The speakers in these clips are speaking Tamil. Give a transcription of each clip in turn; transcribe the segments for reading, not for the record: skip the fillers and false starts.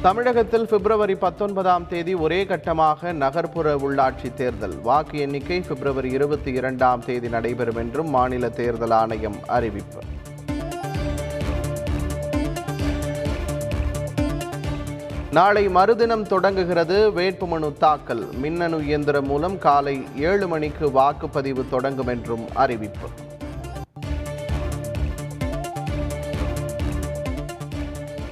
தமிழகத்தில் பிப்ரவரி 19ஆம் தேதி ஒரே கட்டமாக நகர்ப்புற உள்ளாட்சி தேர்தல். வாக்கு எண்ணிக்கை பிப்ரவரி 22ஆம் தேதி நடைபெறும் என்றும் மாநில தேர்தல் ஆணையம் அறிவிப்பு. நாளை மறுதினம் தொடங்குகிறது வேட்புமனு தாக்கல். மின்னணு இயந்திரம் மூலம் காலை 7 மணிக்கு வாக்குப்பதிவு தொடங்கும் என்றும் அறிவிப்பு.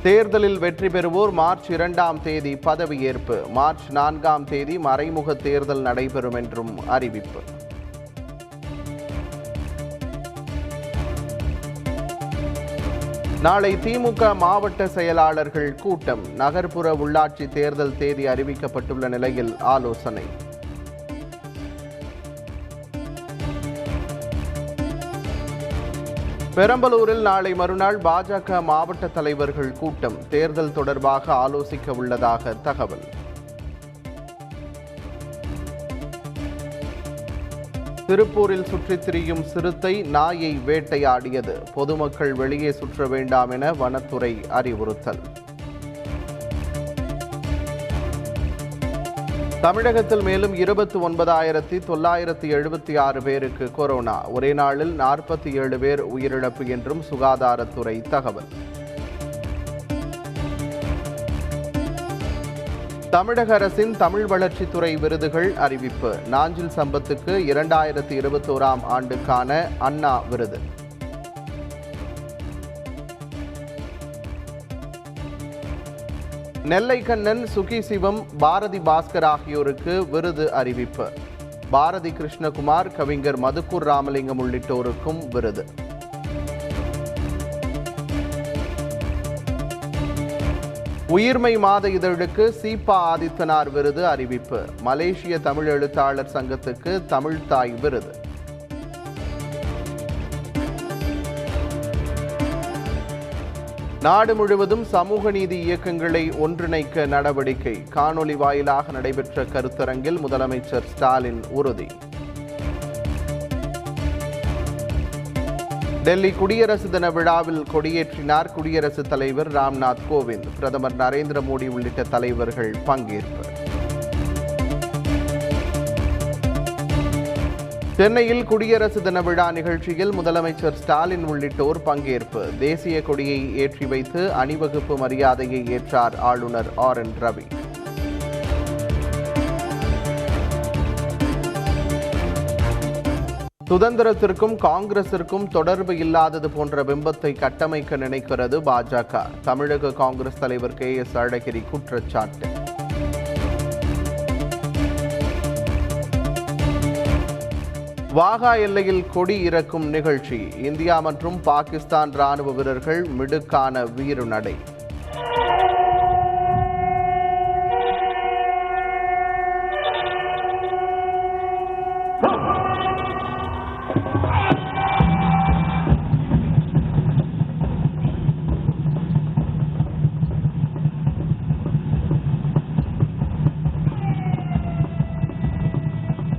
தேர்தலில் வெற்றி பெறுவோர் மார்ச் 2ஆம் தேதி பதவியேற்பு. மார்ச் 4ஆம் தேதி மறைமுக தேர்தல் நடைபெறும் என்றும் அறிவிப்பு. நாளை திமுக மாவட்ட செயலாளர்கள் கூட்டம். நகர்ப்புற உள்ளாட்சி தேர்தல் தேதி அறிவிக்கப்பட்டுள்ள நிலையில் ஆலோசனை. பெரம்பலூரில் நாளை மறுநாள் பாஜக மாவட்ட தலைவர்கள் கூட்டம். தேர்தல் தொடர்பாக ஆலோசிக்க உள்ளதாக தகவல். திருப்பூரில் சுற்றித் திரியும் சிறுத்தை நாயை வேட்டையாடியது. பொதுமக்கள் வெளியே சுற்ற வேண்டாம் என வனத்துறை அறிவுறுத்தல். தமிழகத்தில் மேலும் 29,976 பேருக்கு கொரோனா. ஒரே நாளில் 47 பேர் உயிரிழப்பு என்றும் சுகாதாரத்துறை தகவல். தமிழக அரசின் தமிழ் வளர்ச்சித்துறை விருதுகள் அறிவிப்பு. நாஞ்சில் சம்பத்துக்கு 2021ஆம் ஆண்டுக்கான அண்ணா விருது. நெல்லை கண்ணன், சுகி சிவம், பாரதி பாஸ்கர் ஆகியோருக்கு விருது அறிவிப்பு. பாரதி கிருஷ்ணகுமார், கவிஞர் மதுக்கூர் ராமலிங்கம் உள்ளிட்டோருக்கும் விருது. உயிர்மை மாத இதழுக்கு சீபா ஆதித்தனார் விருது அறிவிப்பு. மலேசிய தமிழ் எழுத்தாளர் சங்கத்துக்கு தமிழ்த்தாய் விருது. நாடு முழுவதும் சமூக நீதி இயக்கங்களை ஒன்றிணைக்க நடவடிக்கை. காணொலி வாயிலாக நடைபெற்ற கருத்தரங்கில் முதலமைச்சர் ஸ்டாலின் உறுதி. டெல்லி குடியரசு தின விழாவில் கொடியேற்றினார் குடியரசுத் தலைவர் ராம்நாத் கோவிந்த். பிரதமர் நரேந்திர மோடி உள்ளிட்ட தலைவர்கள் பங்கேற்பு. சென்னையில் குடியரசு தின விழா நிகழ்ச்சியில் முதலமைச்சர் ஸ்டாலின் உள்ளிட்டோர் பங்கேற்பு. தேசிய கொடியை ஏற்றி வைத்து அணிவகுப்பு மரியாதையை ஏற்றார் ஆளுநர் RN ரவி. சுதந்திரத்திற்கும் காங்கிரசிற்கும் தொடர்பு இல்லாதது போன்ற பிம்பத்தை கட்டமைக்க நினைக்கிறது பாஜக. தமிழக காங்கிரஸ் தலைவர் KS அழகிரி குற்றச்சாட்டு. வாகா எல்லையில் கொடி இறக்கும் நிகழ்ச்சி. இந்தியா மற்றும் பாகிஸ்தான் ராணுவ வீரர்கள் மிடுக்கான வீறு நடை.